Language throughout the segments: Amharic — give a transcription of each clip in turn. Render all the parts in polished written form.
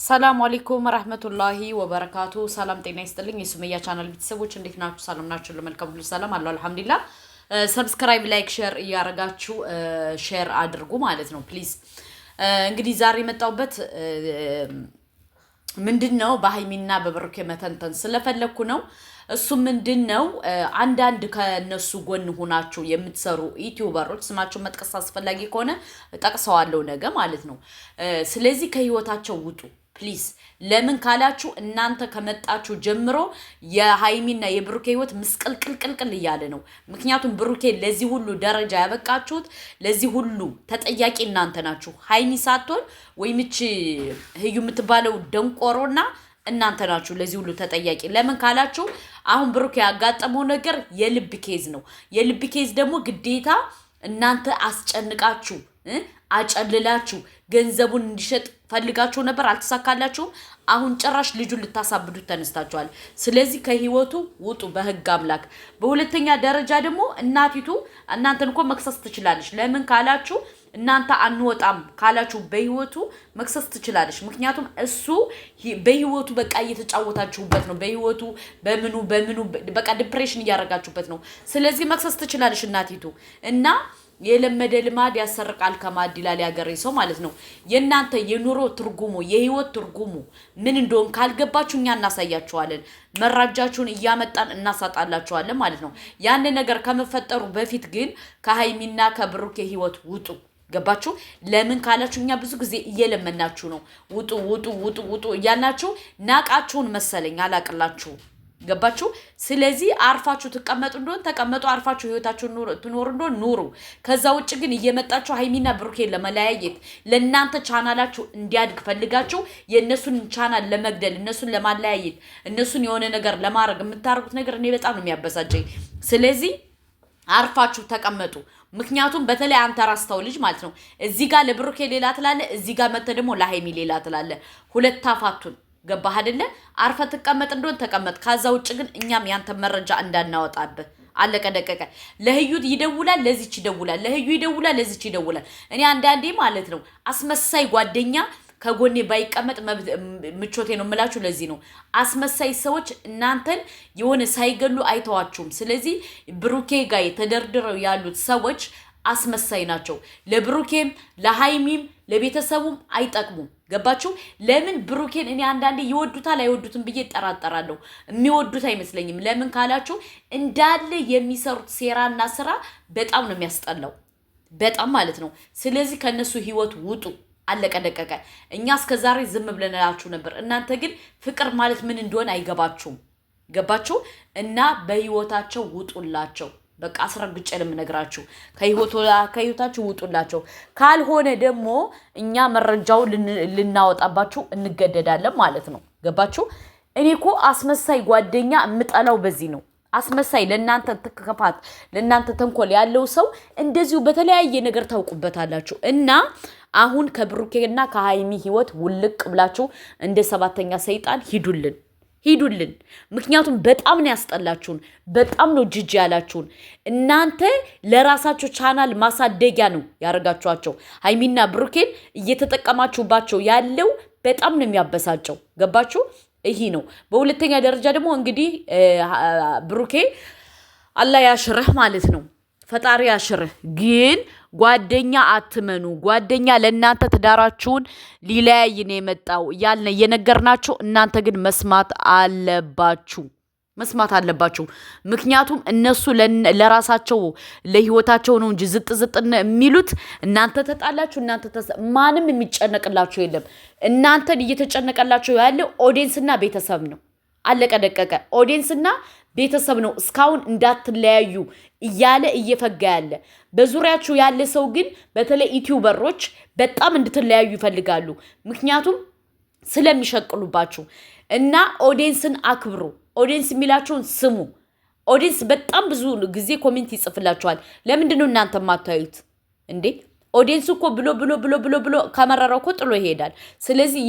ሰላም አለይኩም ወራህመቱላሂ ወበረካቱ። ሰላም ጤና ይስጥልኝ የሱመያ ቻናል ቤተሰቦች እንዴት ናችሁ? ሰላም ናችሁ? ለመልካም ሁሉ ሰላም አለው አልሐምዱሊላህ። ሰብስክራይብ ላይክ ሼር እያረጋችሁ ሼር አድርጉ ማለት ነው ፕሊዝ። እንግዲህ ዛሬ የመጣሁበት ምንድነው በሃይሚና በብሩኬ መተንተን ስለፈለኩ ነው። እሱ ምንድነው አንዳንድ ከነሱ ጎን ሆናችሁ የምትሰሩ ዩቲዩበሮች ስማቸው መጥቀስ አስፈላጊ ከሆነ ጠቅሰዋለሁ ነገ ማለት ነው። ስለዚህ ከህይወታቸው ውጡ ፕሊዝ። ለምን ካላችሁ እናንተ ከመጣችሁ ጀምሮ የሃይሚና የብሩኬ ህይወት ምስቅልቅልቅልቅል እያለ ነው። ምክንያቱም ብሩኬ ለዚህ ሁሉ ደረጃ ያበቃችሁት ለዚህ ሁሉ ተጠያቂ እናንተ ናችሁ። ሃይሚ ሳትሆን ወይምች ህዩ የምትባለው ደንቆሮና እናንተ ናችሁ ለዚህ ሁሉ ተጠያቂ። ለምን ካላችሁ አሁን ብሩኬ ያጋጠመው ነገር የልብ ኬዝ ነው። የልብ ኬዝ ደግሞ ግዴታ እናንተ አስጨንቃችሁ አጨልላችሁ ገንዘቡን እንዲሸጥ ፈልጋችሁ ነበር፣ አልተሳካላችሁም። አሁን ጭራሽ ልጁን ልታሳብዱት ተነስታችኋል። ስለዚህ ከህይወቱ ውጡ በህግ አምላክ። በሁለተኛ ደረጃ ደግሞ እናቲቱ እናንተን እኮ መክሰስ ትችላለች። ለምን ካላችሁ እናንተ አንወጣም ካላችሁ በህይወቱ መክሰስ ትችላለች። ምክንያቱም እሱ በህይወቱ በቃ እየተጫወታችሁበት ነው። በህይወቱ በምኑ በቃ ዲፕሬሽን እያረጋችሁበት ነው። ስለዚህ መክሰስ ትችላለች እናቲቱ እና የለመደ ልማድ ያሰርቃል ከማድ ይላል ያገሬ ሰው ማለት ነው። የእናንተ የኑሮ ትርጉሙ የህይወት ትርጉሙ ምን እንደሆነ ካልገባችሁ እኛ እናሳያችኋለን። መራጃችሁን እያመጣን እናሳጣላችኋለን ማለት ነው። ያን ነገር ከመፈጠሩ በፊት ግን ከሃይሚና ከብሩኬ ህይወት ውጡ። ገባችሁ? ለምን ካላችሁ እኛ ብዙ ጊዜ እየለመናችሁ ነው። ውጡ ውጡ ውጡ ውጡ እያልናችሁ ናቃችሁን መሰለኝ አላቅላችሁ። ገባችሁ? ስለዚህ አርፋችሁ ተቀመጡ እንደሆነ ተቀመጡ፣ አርፋችሁ ህይወታችሁን ትኖሩ እንደሆነ ኑሩ። ከዛ ውጭ ግን እየመጣችሁ ሃይሚና ብሩኬን ለመለያየት ለእናንተ ቻናላችሁ እንዲያድግ ፈልጋችሁ የእነሱን ቻናል ለመግደል እነሱን ለማለያየት እነሱን የሆነ ነገር ለማድረግ የምታደርጉት ነገር እኔ በጣም ነው የሚያበሳጨኝ። ስለዚህ አርፋችሁ ተቀመጡ። ምክንያቱም በተለይ አንተ ራስተው ልጅ ማለት ነው እዚህ ጋር ለብሩኬ ሌላ ትላለ፣ እዚህ ጋር መተ ደግሞ ለሃይሚ ሌላ ትላለ። ሁለት አፋቱን ገባህ አይደለ? አርፈ ተቀመጥ እንደሆነ ተቀመጥ። ከዛ ውጭ ግን እኛም ያንተ መረጃ እንዳናወጣብህ። አለቀ ደቀቀ። ለህዩ ይደውላል፣ ለዚች ይደውላል፣ ለህዩ ይደውላል፣ ለዚች ይደውላል። እኔ አንዳንዴ ማለት ነው አስመሳይ ጓደኛ ከጎኔ ባይቀመጥ ምቾቴ ነው የምላችሁ። ለዚህ ነው አስመሳይ ሰዎች እናንተን የሆነ ሳይገሉ አይተዋችሁም። ስለዚህ ብሩኬ ጋር ተደርድረው ያሉት ሰዎች አስመሳይ ናቸው። ለብሩኬም ለሃይሚም ለቤተሰቡም አይጠቅሙም። ገባችሁ? ለምን ብሩኬን እኔ አንዳንዴ ይወዱታል አይወዱትም ብዬ እጠራጠራለሁ። የሚወዱት አይመስለኝም። ለምን ካላችሁ እንዳለ የሚሰሩት ሴራና ስራ በጣም ነው የሚያስጠላው፣ በጣም ማለት ነው። ስለዚህ ከነሱ ህይወት ውጡ። አለቀ ደቀቀ። እኛ እስከዛሬ ዝም ብለናችሁ ነበር። እናንተ ግን ፍቅር ማለት ምን እንደሆነ አይገባችሁም። ገባችሁ? እና በህይወታቸው ውጡላቸው። በቃ አስረግጬ ለምነግራችሁ ከህይወታችሁ ውጡላቸው። ካልሆነ ደግሞ እኛ መረጃው ልናወጣባችሁ እንገደዳለን ማለት ነው። ገባችሁ? እኔ እኮ አስመሳይ ጓደኛ የምጠላው በዚህ ነው። አስመሳይ ለእናንተ ተከፋት ለእናንተ ተንኮል ያለው ሰው እንደዚሁ በተለያየ ነገር ታውቁበታላችሁ። እና አሁን ከብሩኬና ከሃይሚ ህይወት ውልቅ ብላችሁ እንደ ሰባተኛ ሰይጣን ሂዱልን። ምክንያቱም በጣም ነው ያስጠላችሁን፣ በጣም ነው ጅጅ ያላችሁን። እናንተ ለራሳችሁ ቻናል ማሳደጊያ ነው ያደርጋችኋቸው። ሃይሚና ብሩኬን እየተጠቀማችሁባቸው ያለው በጣም ነው የሚያበሳጨው። ገባችሁ? ይሄ ነው። በሁለተኛ ደረጃ ደግሞ እንግዲህ ብሩኬ አላህ ያሽርህ ማለት ነው። ፈጣሪ ያሽርህ። ግን ጓደኛ አትመኑ። ጓደኛ ለእናንተ ትዳራችሁን ሊለያይ ነው የመጣው እያልን እየነገርናችሁ፣ እናንተ ግን መስማት አለባችሁ። ምክንያቱም እነሱ ለራሳቸው ለህይወታቸው ነው እንጂ ዝጥ የሚሉት። እናንተ ተጣላችሁ፣ ማንም የሚጨነቅላችሁ የለም። እናንተን እየተጨነቀላችሁ ያለው ኦዲየንስና ቤተሰብ ነው። አለቀ ደቀቀ። ኦዲየንስና ቤተሰብ ነው እስካሁን እንዳትለያዩ እያለ እየፈጋ ያለ። በዙሪያችሁ ያለ ሰው ግን በተለይ ዩቲዩበሮች በጣም እንድትለያዩ ይፈልጋሉ። ምክንያቱም ስለሚሸቅሉባችሁ እና ኦዲየንስን አክብሩ። ኦዲየንስ የሚላችሁን ስሙ። ኦዲየንስ በጣም ብዙ ጊዜ ኮሜንት ይጽፍላችኋል። ለምንድነው እናንተ ማታዩት እንዴ? ኦዲየንስ እኮ ብሎ ከመረረው እኮ ጥሎ ይሄዳል። ስለዚህ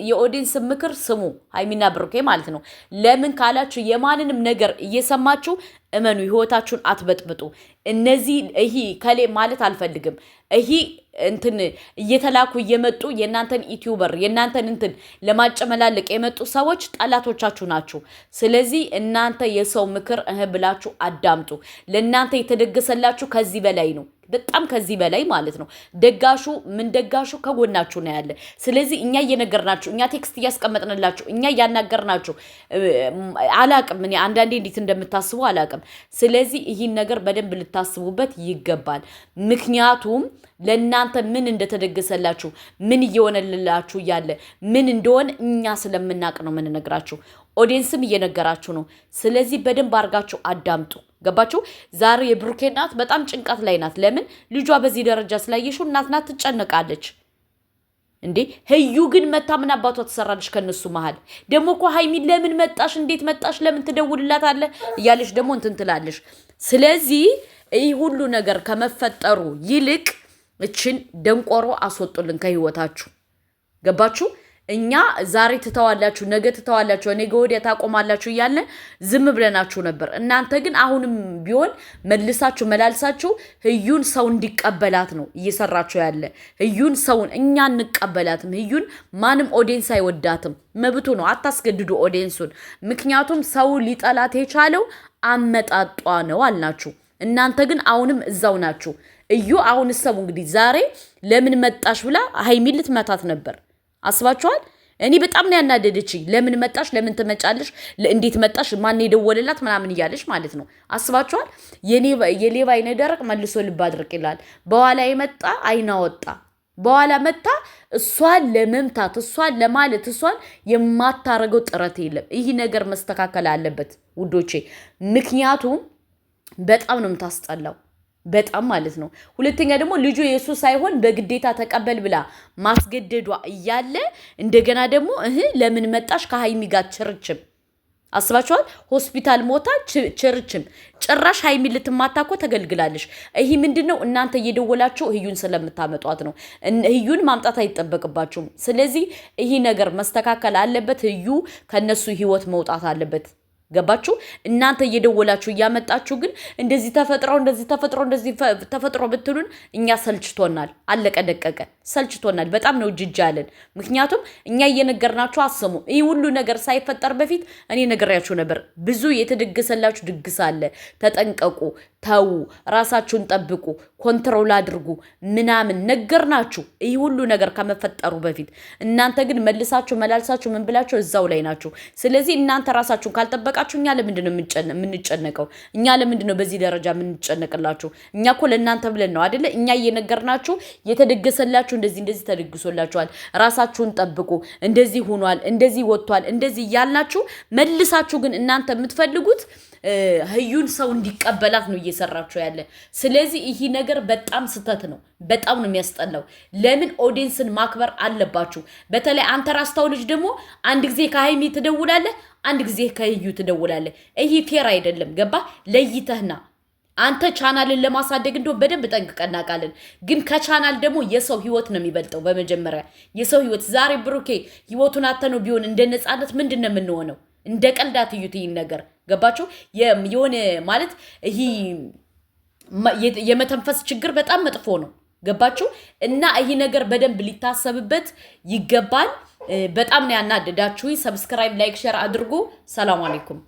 የኦዲየንስ ምክር ስሙ፣ ሃይሚና ብሩኬ ማለት ነው። ለምን ካላችሁ የማንንም ነገር እየሰማችሁ እመኑ፣ ህይወታችሁን አትበጥብጡ። እነዚህ ከሌ ማለት አልፈልግም። እንትን እየተላኩ እየመጡ የናንተን ዩቲዩበር የናንተን እንትን ለማጨመላለቅ የመጡ ሰዎች ጠላቶቻችሁ ናቸው። ስለዚህ እናንተ የሰው ምክር ብላችሁ አዳምጡ። ለናንተ የተደገሰላችሁ ከዚህ በላይ ነው። በጣም ከዚህ በላይ ማለት ነው። ደጋሹ ምን ደጋሹ ከጎናችሁ ነው ያለ። ስለዚህ እኛ እየነገርናችሁ እኛ ቴክስት እያስቀመጥንላችሁ እኛ እያናገርናችሁ አላቅም እኔ አንዳንዴ እንዴት እንደምታስቡ አላቅም። ስለዚህ ይህን ነገር በደንብ ልታስቡበት ይገባል። ምክንያቱም ለእናንተ ምን እንደተደገሰላችሁ ምን እየሆነላችሁ ያለ ምን እንደሆነ እኛ ስለምናቅ ነው የምንነግራችሁ። ኦዲየንስም እየነገራችሁ ነው። ስለዚህ በደንብ አድርጋችሁ አዳምጡ። ገባችሁ? ዛሬ የብሩኬ እናት በጣም ጭንቀት ላይ ናት። ለምን ልጇ በዚህ ደረጃ ስላየሽው እናት ናት ትጨነቃለች። እንዴ ህዩ ግን መታ ምን አባቷ ትሰራለች ከነሱ መሃል? ደግሞ እኮ ሀይሚ ለምን መጣሽ እንዴት መጣሽ ለምን ትደውልላታለህ እያለች ደግሞ እንትን ትላለች። ስለዚህ ይህ ሁሉ ነገር ከመፈጠሩ ይልቅ እችን ደንቆሮ አስወጡልን ከህይወታችሁ። ገባችሁ? እኛ ዛሬ ትተዋላችሁ ነገ ትተዋላችሁ ነገ ወዲያ ታቆማላችሁ እያለ ዝም ብለናችሁ ነበር። እናንተ ግን አሁንም ቢሆን መልሳችሁ መላልሳችሁ ህዩን ሰው እንዲቀበላት ነው እየሰራችሁ ያለ። ህዩን ሰውን እኛ እንቀበላትም። ህዩን ማንም ኦዲየንስ አይወዳትም። መብቱ ነው። አታስገድዱ ኦዲየንሱን። ምክንያቱም ሰው ሊጠላት የቻለው አመጣጧ ነው አልናችሁ። እናንተ ግን አሁንም እዛው ናችሁ። እዩ አሁን ሰው እንግዲህ ዛሬ ለምን መጣሽ ብላ ሀይሚን ልትመታት ነበር። አስባችኋል? እኔ በጣም ነው ያናደደችኝ። ለምን መጣሽ ለምን ትመጫለሽ እንዴት መጣሽ ማን የደወለላት ምናምን እያለሽ ማለት ነው። አስባችኋል? የሌባ አይነ ደረቅ መልሶ ልብ አድርቅ ይላል። በኋላ የመጣ አይና ወጣ። በኋላ መጣ እሷን ለመምታት እሷን ለማለት እሷን የማታረገው ጥረት የለም። ይህ ነገር መስተካከል አለበት ውዶቼ። ምክንያቱም በጣም ነው የምታስጠላው። በጣም ማለት ነው። ሁለተኛ ደግሞ ልጁ የሱ ሳይሆን በግዴታ ተቀበል ብላ ማስገደዷ እያለ እንደገና ደግሞ ለምን መጣሽ ከሀይሚ ጋር ችርችም። አስባችኋል? ሆስፒታል ሞታ ችርችም ጭራሽ ሀይሚ ልትማታ እኮ ተገልግላለሽ። ይህ ምንድነው? እናንተ እየደወላችሁ ህዩን ስለምታመጧት ነው። ህዩን ማምጣት አይጠበቅባችሁም። ስለዚህ ይህ ነገር መስተካከል አለበት። ህዩ ከነሱ ህይወት መውጣት አለበት። ገባችሁ? እናንተ እየደወላችሁ እያመጣችሁ ግን እንደዚህ ተፈጥሮ ብትሉን እኛ ሰልችቶናል። አለቀ ደቀቀ። ሰልችቶናል። በጣም ነው ጅጅ ያለን። ምክንያቱም እኛ እየነገርናችሁ አሰሙ። ይህ ሁሉ ነገር ሳይፈጠር በፊት እኔ ነገርያችሁ ነበር። ብዙ የተደገሰላችሁ ድግስ አለ። ተጠንቀቁ፣ ተዉ፣ ራሳችሁን ጠብቁ፣ ኮንትሮል አድርጉ ምናምን ነገርናችሁ። ይህ ሁሉ ነገር ከመፈጠሩ በፊት እናንተ ግን መልሳችሁ መላልሳችሁ ምን ብላችሁ እዛው ላይ ናችሁ። ስለዚህ እናንተ ራሳችሁን ካልጠበቃችሁ እኛ ለምንድን ነው የምንጨነቀው? እኛ ለምንድን ነው በዚህ ደረጃ የምንጨነቅላችሁ? እኛ እኮ ለእናንተ ብለን ነው አይደለ? እኛ እየነገርናችሁ የተደገሰላችሁ እንደዚህ ተደግሶላችኋል፣ ራሳችሁን ጠብቁ፣ እንደዚህ ሆኗል፣ እንደዚህ ወጥቷል፣ እንደዚህ እያልናችሁ መልሳችሁ ግን እናንተ የምትፈልጉት ህዩን ሰው እንዲቀበላት ነው እየሰራችሁ ያለ። ስለዚህ ይሄ ነገር በጣም ስተት ነው። በጣም ነው የሚያስጠላው። ለምን ኦዲየንስን ማክበር አለባችሁ። በተለይ አንተ ራስታው ልጅ ደግሞ አንድ ጊዜ ከሀይሚ ትደውላለህ፣ አንድ ጊዜ ከህዩ ትደውላለህ። ይሄ ፌር አይደለም። ገባ? ለይተህና አንተ ቻናልን ለማሳደግ እንደው በደንብ ጠንቅቀን እናውቃለን። ግን ከቻናል ደግሞ የሰው ህይወት ነው የሚበልጠው። በመጀመሪያ የሰው ህይወት ዛሬ ብሩኬ ህይወቱን አተነው ቢሆን እንደ ነፃነት ምንድነው የምንሆነው? እንደ ቀልዳት እዩት ይህን ነገር። ገባችሁ? የሆነ ማለት ይሄ የመተንፈስ ችግር በጣም መጥፎ ነው። ገባችሁ? እና ይሄ ነገር በደንብ ሊታሰብበት ይገባል። በጣም ነው ያናደዳችሁ። ሰብስክራይብ፣ ላይክ፣ ሼር አድርጉ። ሰላም አለይኩም።